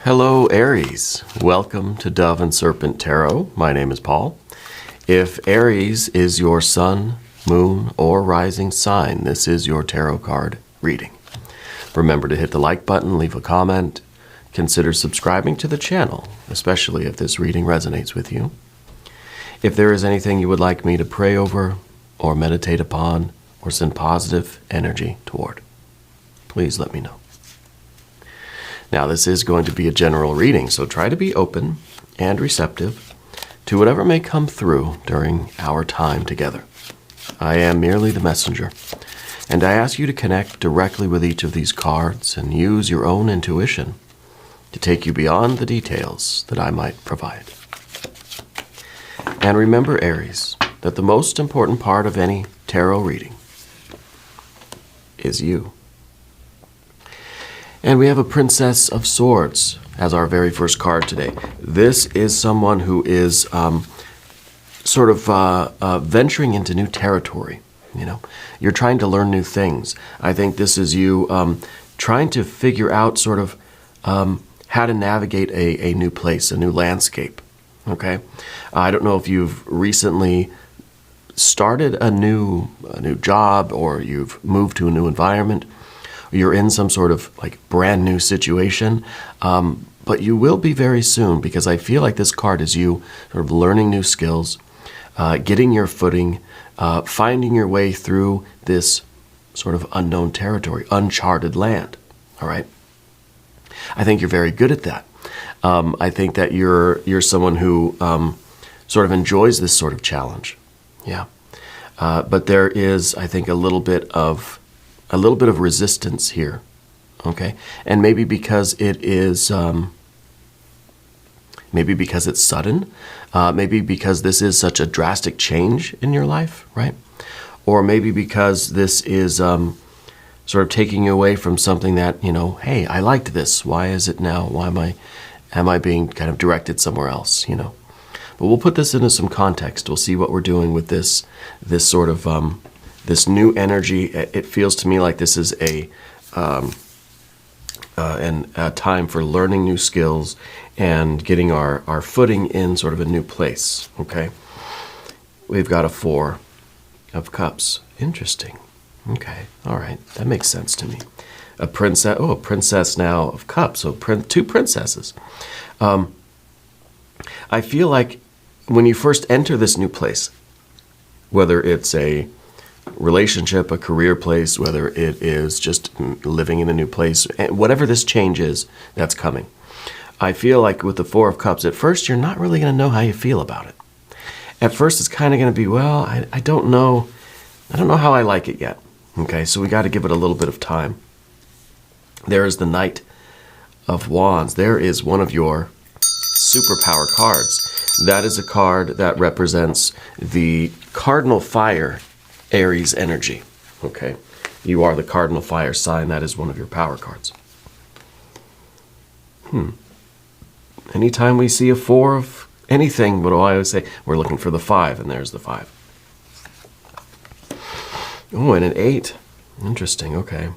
Hello, Aries. Welcome to Dove and Serpent Tarot. My name is Paul. If Aries is your sun, moon, or rising sign, this is your tarot card reading. Remember to hit the like button, leave a comment, consider subscribing to the channel, especially if this reading resonates with you. If there is anything you would like me to pray over, or meditate upon, or send positive energy toward, please let me know. Now, this is going to be a general reading, so try to be open and receptive to whatever may come through during our time together. I am merely the messenger, and I ask you to connect directly with each of these cards and use your own intuition to take you beyond the details that I might provide. And remember, Aries, that the most important part of any tarot reading is you. And we have a Princess of Swords as our very first card today. This is someone who is venturing into new territory. You know, you're trying to learn new things. I think this is you trying to figure out how to navigate a new place, a new landscape. Okay, I don't know if you've recently started a new job, or you've moved to a new environment. You're in some sort of brand new situation, but you will be very soon, because I feel like this card is you sort of learning new skills, getting your footing, finding your way through this sort of unknown territory, uncharted land. All right. I think you're very good at that. I think that you're someone who sort of enjoys this sort of challenge. Yeah. But there is, I think, a little bit of resistance here, okay? And maybe because it is, maybe because it's sudden, maybe because this is such a drastic change in your life, right? Or maybe because this is sort of taking you away from something that, hey, I liked this. Why is it now? Why am I being kind of directed somewhere else, But we'll put this into some context. We'll see what we're doing with this sort of this new energy. It feels to me like this is a time for learning new skills and getting our footing in sort of a new place, okay? We've got a 4 of Cups. Interesting. Okay, all right. That makes sense to me. A princess now of Cups, so 2 princesses. I feel like when you first enter this new place, whether it's a relationship, a career place, whether it is just living in a new place, whatever this change is that's coming, I feel like with the 4 of Cups, at first you're not really going to know how you feel about it. At first it's kind of going to be, well, I don't know how I like it yet. Okay, so we got to give it a little bit of time. There is the Knight of Wands. There is one of your superpower cards. That is a card that represents the cardinal fire Aries energy. Okay, you are the cardinal fire sign. That is one of your power cards. Anytime we see a 4 of anything, what do I always say? We're looking for the 5, and there's the 5. Oh, and an 8. Interesting. Okay.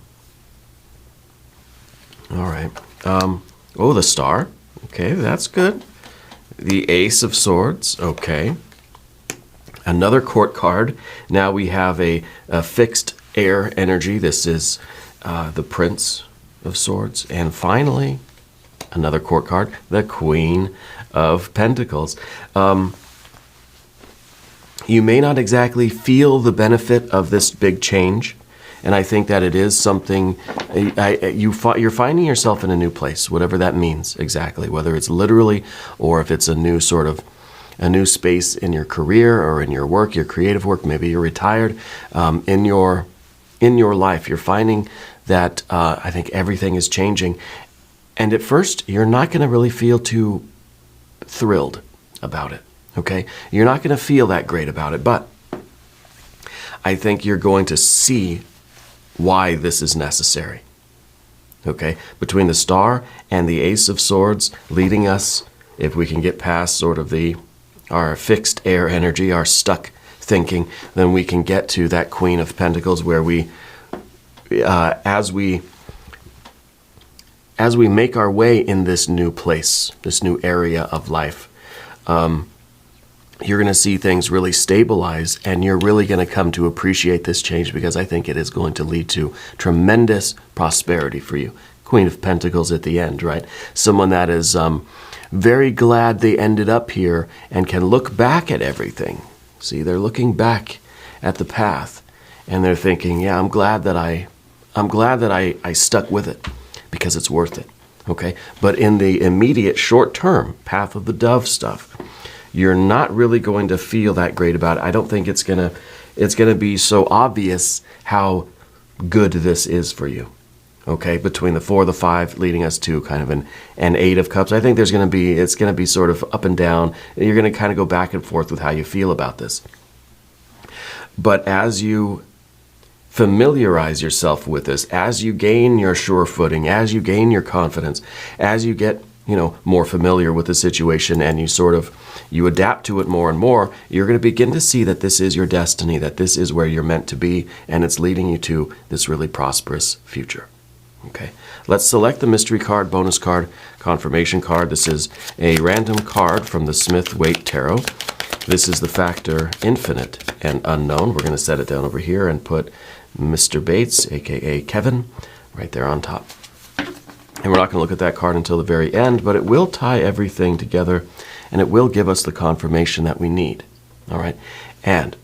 All right. The Star. Okay, that's good. The Ace of Swords. Okay. Another court card. Now we have a fixed air energy. This is the Prince of Swords. And finally, another court card, the Queen of Pentacles. You may not exactly feel the benefit of this big change, and I think that it is something, you're finding yourself in a new place, whatever that means exactly, whether it's literally or if it's a new space in your career or in your work, your creative work. Maybe you're retired. In your life, you're finding that I think everything is changing. And at first, you're not going to really feel too thrilled about it, okay? You're not going to feel that great about it, but I think you're going to see why this is necessary, okay? Between the Star and the Ace of Swords leading us, if we can get past sort of our fixed air energy, our stuck thinking, then we can get to that Queen of Pentacles where we, as we as we make our way in this new place, this new area of life, you're going to see things really stabilize, and you're really going to come to appreciate this change, because I think it is going to lead to tremendous prosperity for you. Queen of Pentacles at the end, right? Someone that is very glad they ended up here and can look back at everything. See, they're looking back at the path, and they're thinking, yeah, I'm glad that I stuck with it, because it's worth it. Okay? But in the immediate short term, path of the dove stuff, you're not really going to feel that great about it. I don't think it's gonna be so obvious how good this is for you. Okay, between the 4, the 5, leading us to kind of an 8 of cups. I think it's going to be sort of up and down. You're going to kind of go back and forth with how you feel about this. But as you familiarize yourself with this, as you gain your sure footing, as you gain your confidence, as you get, more familiar with the situation, and you adapt to it more and more, you're going to begin to see that this is your destiny, that this is where you're meant to be, and it's leading you to this really prosperous future. Okay, let's select the mystery card, bonus card, confirmation card. This is a random card from the Smith-Waite Tarot. This is the factor infinite and unknown. We're going to set it down over here and put Mr. Bates, aka Kevin, right there on top. And we're not going to look at that card until the very end, but it will tie everything together, and it will give us the confirmation that we need. All right? And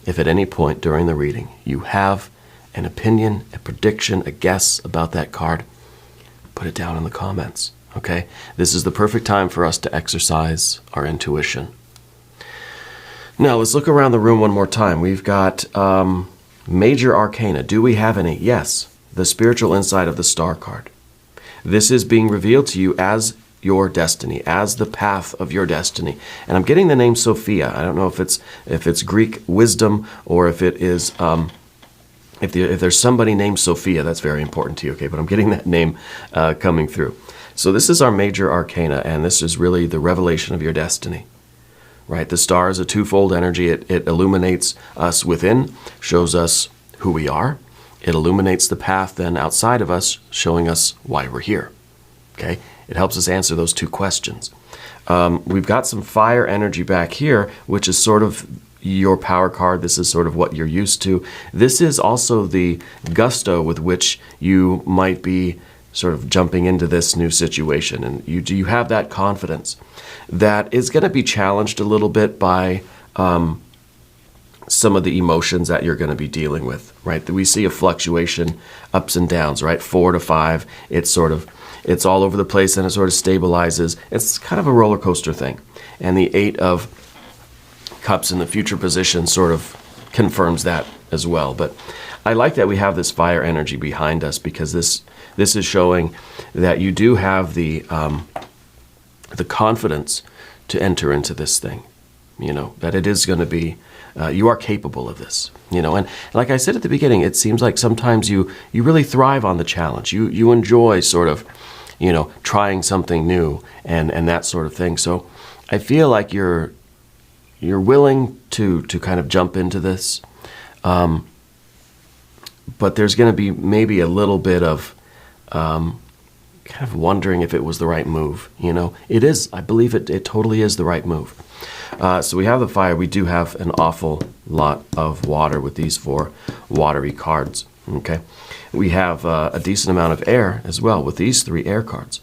if at any point during the reading you have an opinion, a prediction, a guess about that card, put it down in the comments. Okay? This is the perfect time for us to exercise our intuition. Now, let's look around the room one more time. We've got major arcana. Do we have any? Yes. The spiritual insight of the star card. This is being revealed to you as your destiny, as the path of your destiny. And I'm getting the name Sophia. I don't know if it's Greek wisdom, or if it is if there's somebody named Sophia, that's very important to you. Okay, but I'm getting that name coming through. So this is our major arcana, and this is really the revelation of your destiny. Right? The star is a twofold energy. It illuminates us within, shows us who we are. It illuminates the path then outside of us, showing us why we're here. Okay? It helps us answer those two questions. We've got some fire energy back here, which is sort of your power card. This is sort of what you're used to. This is also the gusto with which you might be sort of jumping into this new situation. And you have that confidence that is going to be challenged a little bit by some of the emotions that you're going to be dealing with, right? We see a fluctuation, ups and downs, right? 4 to 5, it's all over the place, and it sort of stabilizes. It's kind of a roller coaster thing. And the 8 of Cups in the future position sort of confirms that as well. But I like that we have this fire energy behind us, because this is showing that you do have the confidence to enter into this thing, that it is going to be, you are capable of this, and like I said at the beginning, it seems like sometimes you really thrive on the challenge. You enjoy sort of, trying something new and that sort of thing. So I feel like you're willing to kind of jump into this, but there's going to be maybe a little bit of kind of wondering if it was the right move. It is. I believe it totally is the right move. So we have the fire. We do have an awful lot of water with these 4 watery cards. Okay, we have a decent amount of air as well with these 3 air cards.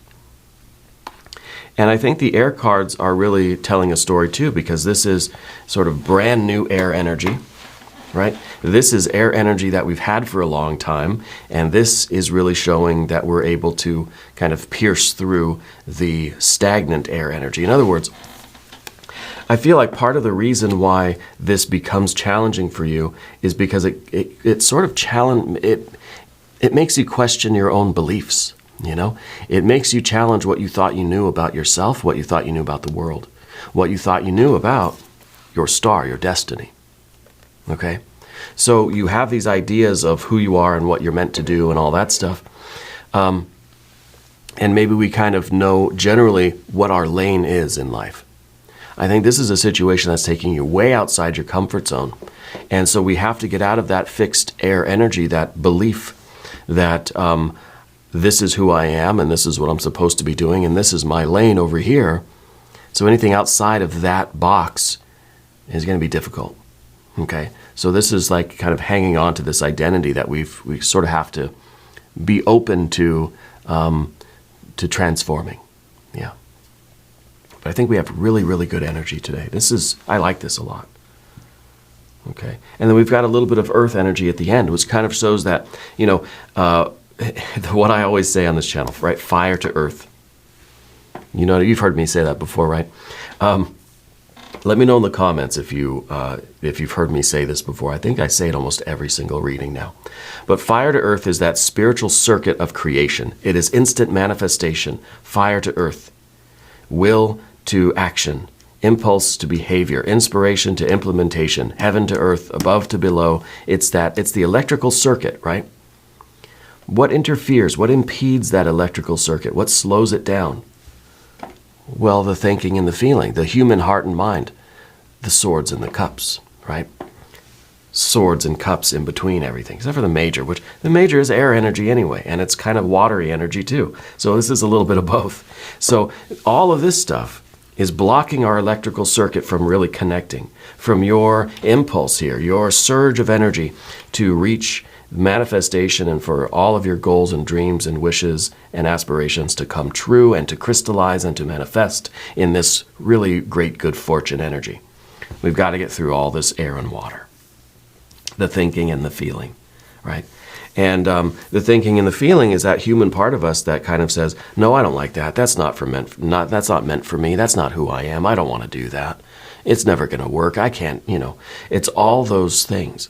And I think the air cards are really telling a story too, because this is sort of brand new air energy, right? This is air energy that we've had for a long time, and this is really showing that we're able to kind of pierce through the stagnant air energy. In other words, I feel like part of the reason why this becomes challenging for you is because it sort of it makes you question your own beliefs. It makes you challenge what you thought you knew about yourself, what you thought you knew about the world, what you thought you knew about your star, your destiny. Okay? So you have these ideas of who you are and what you're meant to do and all that stuff. And maybe we kind of know generally what our lane is in life. I think this is a situation that's taking you way outside your comfort zone. And so we have to get out of that fixed air energy, that belief that this is who I am, and this is what I'm supposed to be doing, and this is my lane over here. So anything outside of that box is going to be difficult. Okay? So this is like kind of hanging on to this identity that we sort of have to be open to transforming. Yeah. But I think we have really, really good energy today. I like this a lot. Okay. And then we've got a little bit of earth energy at the end, which kind of shows that, what I always say on this channel, right? Fire to earth. You've heard me say that before, right? Let me know in the comments if you've heard me say this before. I think I say it almost every single reading now. But fire to earth is that spiritual circuit of creation. It is instant manifestation. Fire to earth. Will to action. Impulse to behavior. Inspiration to implementation. Heaven to earth. Above to below. It's the electrical circuit, right? What interferes? What impedes that electrical circuit? What slows it down? Well, the thinking and the feeling, the human heart and mind, the swords and the cups, right? Swords and cups in between everything, except for the major, which the major is air energy anyway, and it's kind of watery energy too. So this is a little bit of both. So all of this stuff is blocking our electrical circuit from really connecting, from your impulse here, your surge of energy to reach manifestation and for all of your goals and dreams and wishes and aspirations to come true and to crystallize and to manifest in this really great good fortune energy. We've got to get through all this air and water, the thinking and the feeling, right? And the thinking and the feeling is that human part of us that kind of says, no, I don't like that. That's not meant for me. That's not who I am. I don't want to do that. It's never going to work. I can't, It's all those things.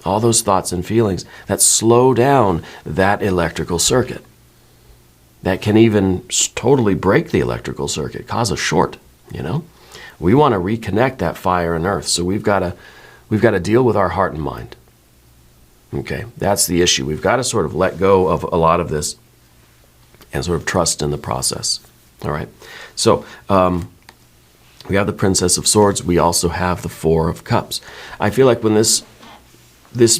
All those thoughts and feelings that slow down that electrical circuit. That can even totally break the electrical circuit, cause a short, We want to reconnect that fire and earth, so we've got to deal with our heart and mind. Okay, that's the issue. We've got to sort of let go of a lot of this and sort of trust in the process. All right, so we have the Princess of Swords. We also have the Four of Cups. I feel like when this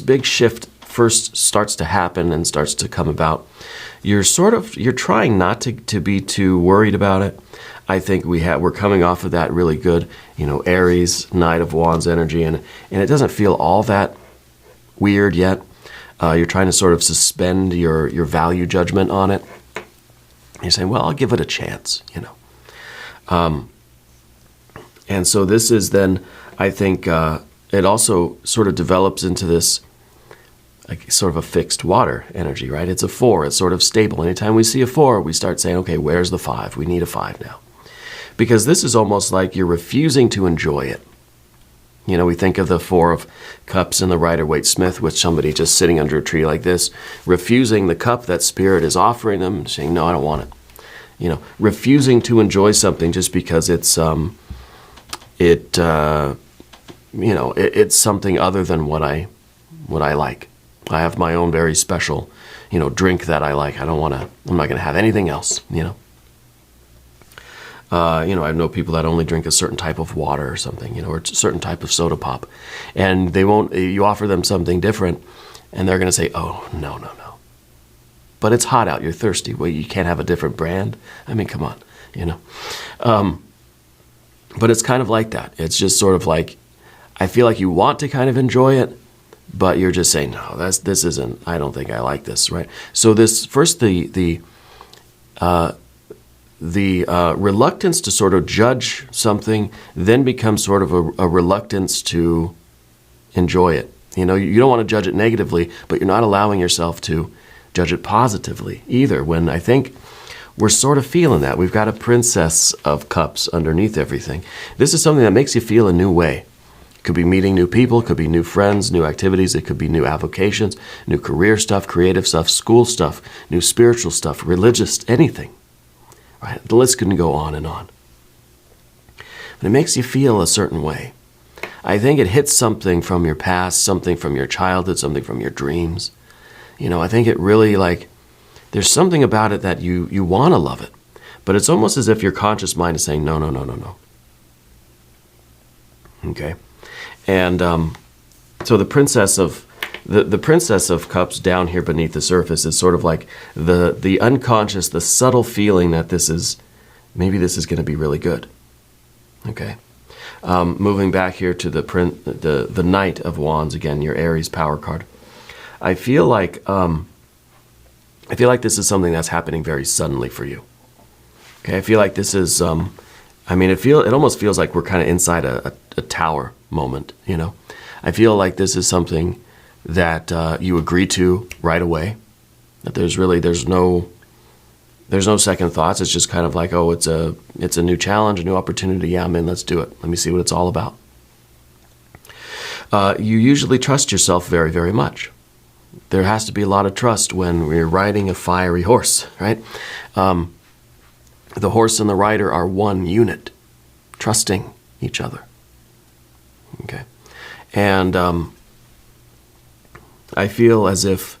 big shift first starts to happen and starts to come about, you're trying not to be too worried about it. I think we're coming off of that really good, Aries, Knight of Wands energy, and it doesn't feel all that weird yet. You're trying to sort of suspend your value judgment on it. You're saying, well, I'll give it a chance, And so this is then, I think, it also sort of develops into this sort of a fixed water energy, right? It's a 4. It's sort of stable. Anytime we see a 4, we start saying, okay, where's the 5? We need a 5 now. Because this is almost like you're refusing to enjoy it. We think of the 4 of Cups and the Rider-Waite-Smith with somebody just sitting under a tree like this, refusing the cup that Spirit is offering them and saying, no, I don't want it. Refusing to enjoy something just because it's something other than what I like. I have my own very special, drink that I like. I'm not going to have anything else, I know people that only drink a certain type of water or something, or a certain type of soda pop. And you offer them something different, and they're going to say, oh, no. But it's hot out, you're thirsty. Well, you can't have a different brand? I mean, come on, But it's kind of like that. It's just sort of like, I feel like you want to kind of enjoy it, but you're just saying, no, this isn't, I don't think I like this, right? So this, first the reluctance to sort of judge something then becomes sort of a reluctance to enjoy it. You don't want to judge it negatively, but you're not allowing yourself to judge it positively either, when I think we're sort of feeling that. We've got a Princess of Cups underneath everything. This is something that makes you feel a new way. It could be meeting new people, it could be new friends, new activities, it could be new avocations, new career stuff, creative stuff, school stuff, new spiritual stuff, religious, anything. Right? The list can go on and on. But it makes you feel a certain way. I think it hits something from your past, something from your childhood, something from your dreams. I think it really, there's something about it that you want to love it. But it's almost as if your conscious mind is saying, no. Okay? And so the Princess of the Princess of Cups down here beneath the surface is sort of like the unconscious, the subtle feeling that maybe this is going to be really good. Okay. Moving back here to the Knight of Wands again, your Aries power card. I feel like this is something that's happening very suddenly for you. Okay, I feel like this is, it almost feels like we're kind of inside a tower moment, you know. I feel like this is something that you agree to right away. That there's no second thoughts. It's just kind of like, oh, it's a new challenge, a new opportunity. Yeah, I'm in. Let's do it. Let me see what it's all about. You usually trust yourself very, very much. There has to be a lot of trust when we're riding a fiery horse, right? The horse and the rider are one unit, trusting each other. Okay. And I feel as if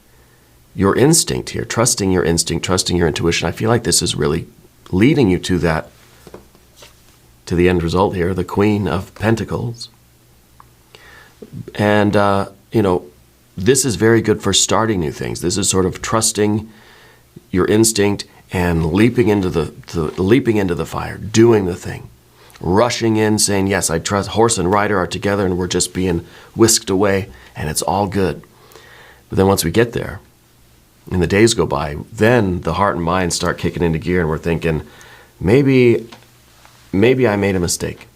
your instinct here, trusting your instinct, trusting your intuition, I feel like this is really leading you to the end result here, the Queen of Pentacles. And, this is very good for starting new things. This is sort of trusting your instinct and leaping into the fire, doing the thing, rushing in, saying, yes, I trust. Horse and rider are together and we're just being whisked away and it's all good. But then once we get there and the days go by, then the heart and mind start kicking into gear and we're thinking, maybe I made a mistake,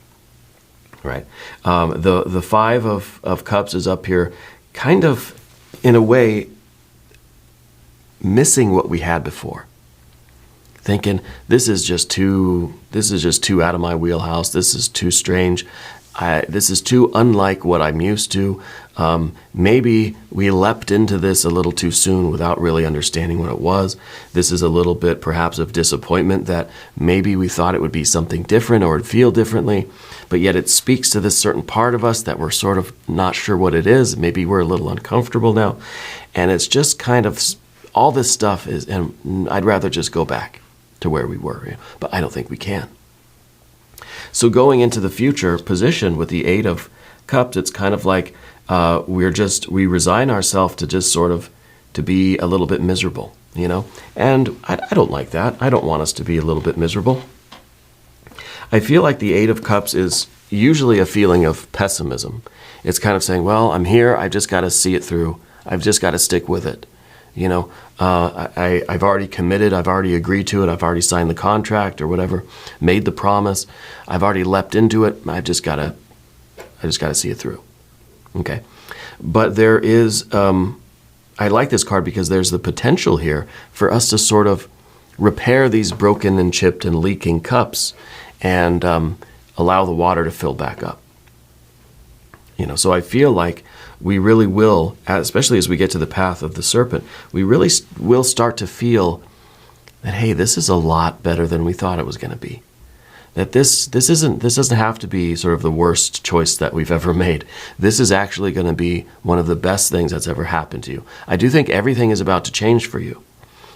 right? The Five of Cups is up here, kind of, in a way, missing what we had before. Thinking, this is just too out of my wheelhouse. This is too strange. This is too unlike what I'm used to. Maybe we leapt into this a little too soon without really understanding what it was. This is a little bit perhaps of disappointment that maybe we thought it would be something different or it'd feel differently, but yet it speaks to this certain part of us that we're sort of not sure what it is. Maybe we're a little uncomfortable now. And it's just kind of all this stuff is, and I'd rather just go back to where we were, but I don't think we can. So going into the future position with the Eight of Cups, it's kind of like we resign ourselves to just sort of to be a little bit miserable, you know? And I don't like that. I don't want us to be a little bit miserable. I feel like the Eight of Cups is usually a feeling of pessimism. It's kind of saying, well, I'm here. I've just got to see it through. I've just got to stick with it. You know, I've already committed. I've already agreed to it. I've already signed the contract or whatever, made the promise. I've already leapt into it. I just got to see it through. Okay. But there is, I like this card because there's the potential here for us to sort of repair these broken and chipped and leaking cups and allow the water to fill back up. You know, so I feel like we really will, especially as we get to the path of the serpent, we really will start to feel that, hey, this is a lot better than we thought it was going to be. That this doesn't have to be sort of the worst choice that we've ever made. This is actually going to be one of the best things that's ever happened to you. I do think everything is about to change for you.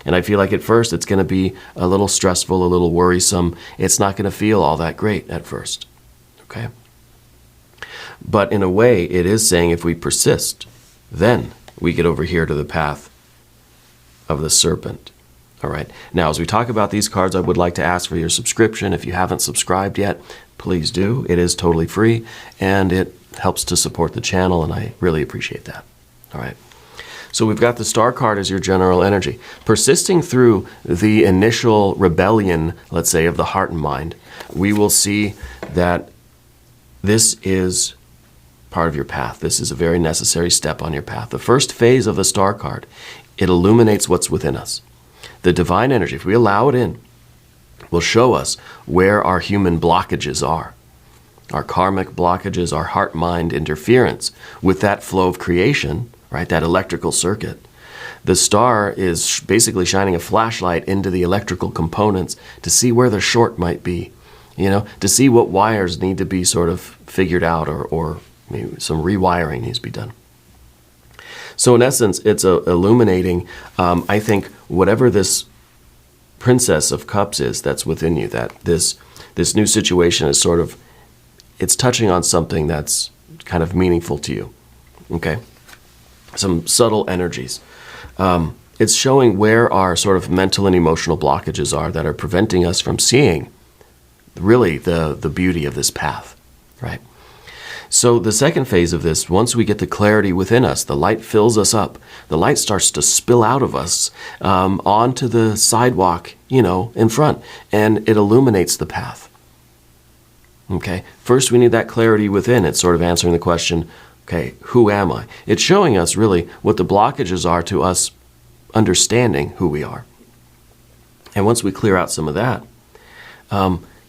And I feel like at first it's going to be a little stressful, a little worrisome. It's not going to feel all that great at first. Okay? But in a way, it is saying if we persist, then we get over here to the path of the serpent. All right. Now, as we talk about these cards, I would like to ask for your subscription. If you haven't subscribed yet, please do. It is totally free, and it helps to support the channel, and I really appreciate that. All right. So we've got the Star card as your general energy. Persisting through the initial rebellion, let's say, of the heart and mind, we will see that this is part of your path. This is a very necessary step on your path. The first phase of the Star card, it illuminates what's within us. The divine energy, if we allow it in, will show us where our human blockages are. Our karmic blockages, our heart-mind interference with that flow of creation, right, that electrical circuit. The star is basically shining a flashlight into the electrical components to see where the short might be, you know, to see what wires need to be sort of figured out or maybe some rewiring needs to be done. So in essence, it's illuminating, I think, whatever this Princess of Cups is that's within you, that this new situation is sort of, it's touching on something that's kind of meaningful to you, okay? some subtle energies. It's showing where our sort of mental and emotional blockages are that are preventing us from seeing really the beauty of this path, right? So the second phase of this, once we get the clarity within us, the light fills us up. The light starts to spill out of us onto the sidewalk, in front, and it illuminates the path. Okay, first we need that clarity within. It's sort of answering the question, okay, who am I? It's showing us really what the blockages are to us understanding who we are. And once we clear out some of that,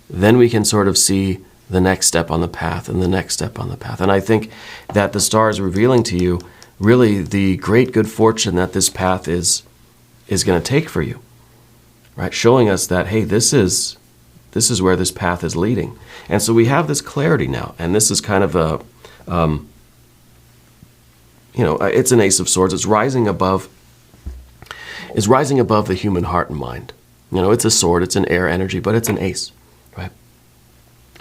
then we can sort of see the next step on the path and the next step on the path. And I think that the star is revealing to you really the great good fortune that this path is going to take for you, right? Showing us that, hey, this is where this path is leading. And so we have this clarity now. And this is kind of a, it's an Ace of Swords. It's rising above the human heart and mind. It's a sword, it's an air energy, but it's an ace, right?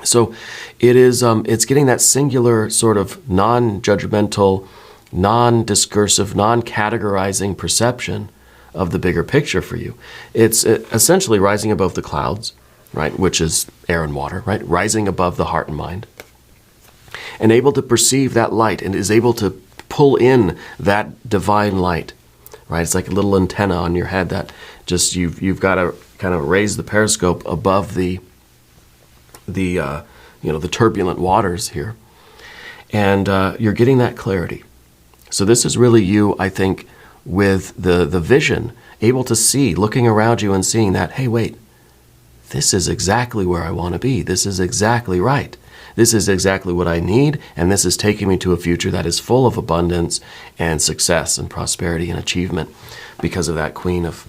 So it is, it's getting that singular sort of non-judgmental, non-discursive, non-categorizing perception of the bigger picture for you. It's essentially rising above the clouds, right, which is air and water, right, rising above the heart and mind, and able to perceive that light and is able to pull in that divine light, right? It's like a little antenna on your head that just you've got to kind of raise the periscope above the turbulent waters here, and you're getting that clarity. So this is really you, I think, with the vision, able to see, looking around you and seeing that, hey, wait, this is exactly where I want to be. This is exactly right. This is exactly what I need, and this is taking me to a future that is full of abundance and success and prosperity and achievement because of that Queen of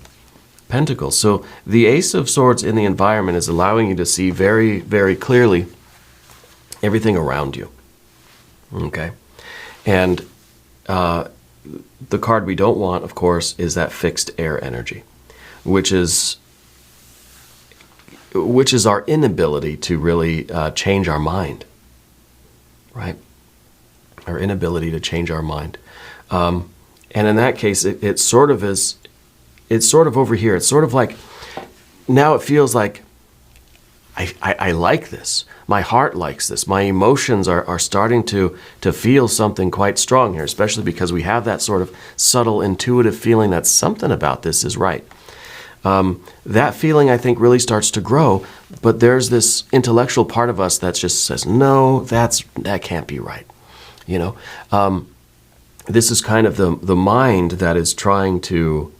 Pentacles. So the Ace of Swords in the environment is allowing you to see very, very clearly everything around you. Okay? And the card we don't want, of course, is that fixed air energy, which is our inability to really change our mind, right? Our inability to change our mind. And in that case, it sort of is, it's sort of over here. It's sort of like, now it feels like, I like this. My heart likes this. My emotions are starting to feel something quite strong here, especially because we have that sort of subtle, intuitive feeling that something about this is right. That feeling, I think, really starts to grow, but there's this intellectual part of us that just says, no, that can't be right. This is kind of the mind that is trying to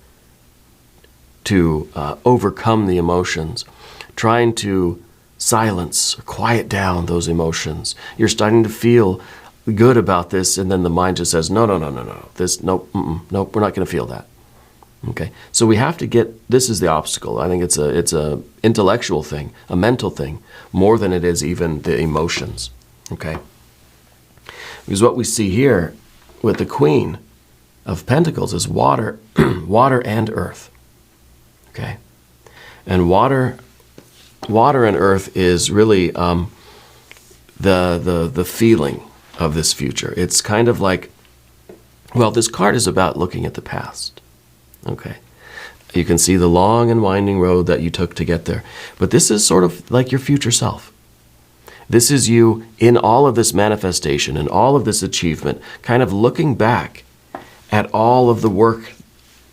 overcome the emotions, trying to silence or quiet down those emotions. You're starting to feel good about this, and then the mind just says, no. Nope, we're not going to feel that. Okay, so we have to this is the obstacle. I think it's a intellectual thing, a mental thing, more than it is even the emotions. Okay, because what we see here with the Queen of Pentacles is water, water and earth. Okay, and water and earth is really the feeling of this future. It's kind of like, well, this card is about looking at the past. Okay, you can see the long and winding road that you took to get there, but this is sort of like your future self. This is you in all of this manifestation and all of this achievement, kind of looking back at all of the work,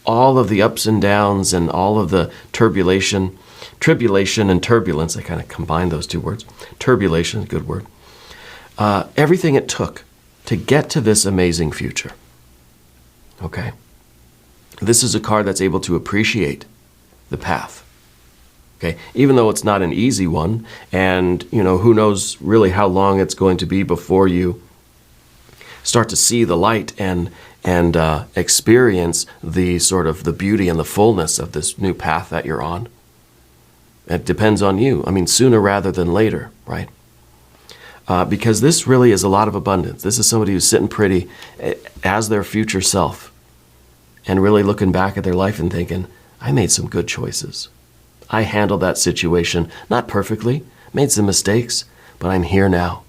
all of the ups and downs, and all of the tribulation and turbulence. I kind of combine those two words. Turbulation, good word. Everything it took to get to this amazing future. Okay. This is a card that's able to appreciate the path. Okay, even though it's not an easy one, and who knows really how long it's going to be before you start to see the light and experience the sort of the beauty and the fullness of this new path that you're on. It depends on you. I mean, sooner rather than later, right? Because this really is a lot of abundance. This is somebody who's sitting pretty as their future self, and really looking back at their life and thinking, I made some good choices. I handled that situation, not perfectly, made some mistakes, but I'm here now,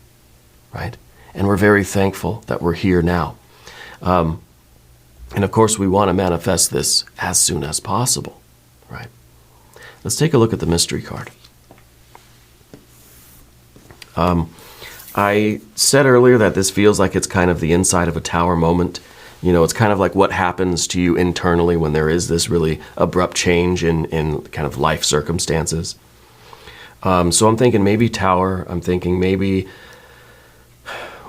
right? And we're very thankful that we're here now. And of course, we want to manifest this as soon as possible, right? Let's take a look at the mystery card. I said earlier that this feels like it's kind of the inside of a tower moment. You know, it's kind of like what happens to you internally when there is this really abrupt change in kind of life circumstances. So I'm thinking maybe tower. I'm thinking maybe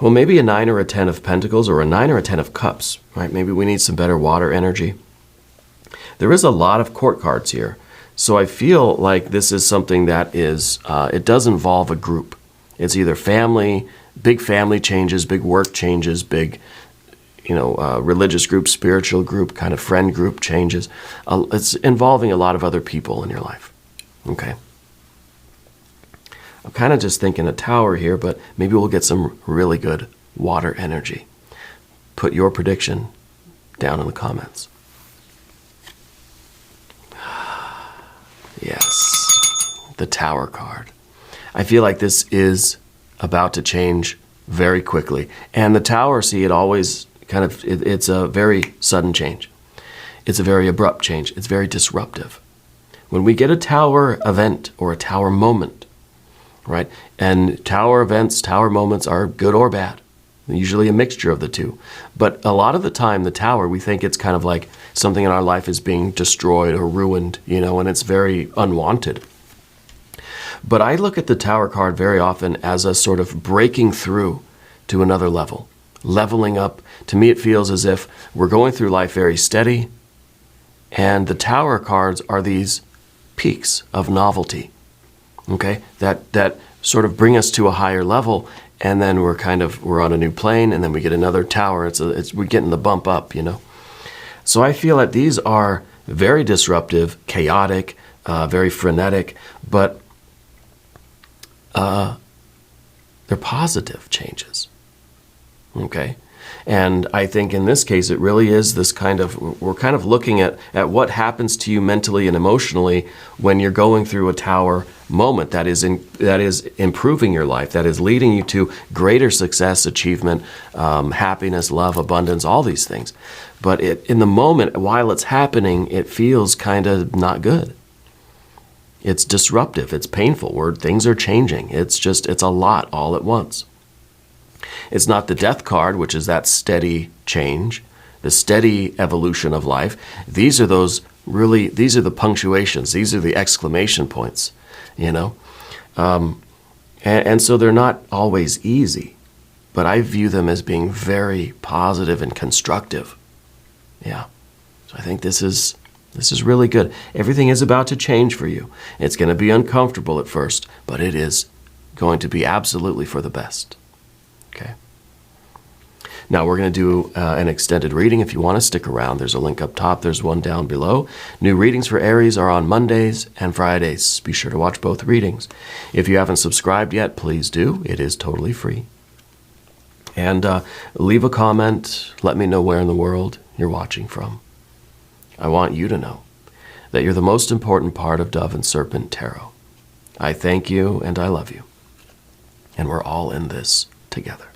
a 9 or a 10 of pentacles, or a 9 or a 10 of cups, right? Maybe we need some better water energy. There is a lot of court cards here. So I feel like this is something that is, it does involve a group. It's either family, big family changes, big work changes, big, religious group, spiritual group, kind of friend group changes. It's involving a lot of other people in your life, okay? I'm kind of just thinking a tower here, but maybe we'll get some really good water energy. Put your prediction down in the comments. Yes, the Tower card. I feel like this is about to change very quickly. And the Tower, see, it always kind of, it's a very sudden change. It's a very abrupt change. It's very disruptive. When we get a Tower event or a Tower moment, right? And Tower events, Tower moments are good or bad. Usually a mixture of the two. But a lot of the time, the Tower, we think it's kind of like something in our life is being destroyed or ruined, and it's very unwanted. But I look at the Tower card very often as a sort of breaking through to another level, leveling up. To me, it feels as if we're going through life very steady, and the Tower cards are these peaks of novelty, okay, that sort of bring us to a higher level, and then we're on a new plane, and then we get another tower. We're getting the bump up, So I feel that these are very disruptive, chaotic, very frenetic, but they're positive changes, okay? And I think in this case, it really is this we're kind of looking at what happens to you mentally and emotionally when you're going through a Tower moment that is improving your life, that is leading you to greater success, achievement, happiness, love, abundance, all these things. But in the moment, while it's happening, it feels kind of not good. It's disruptive. It's painful. Things are changing. It's a lot all at once. It's not the Death card, which is that steady change, the steady evolution of life. These are the punctuations. These are the exclamation points, And so they're not always easy, but I view them as being very positive and constructive. Yeah. So I think this is really good. Everything is about to change for you. It's going to be uncomfortable at first, but it is going to be absolutely for the best. Okay. Now we're going to do an extended reading. If you want to stick around, there's a link up top. There's one down below. New readings for Aries are on Mondays and Fridays. Be sure to watch both readings. If you haven't subscribed yet, please do. It is totally free. And leave a comment. Let me know where in the world you're watching from. I want you to know that you're the most important part of Dove and Serpent Tarot. I thank you and I love you. And we're all in this together.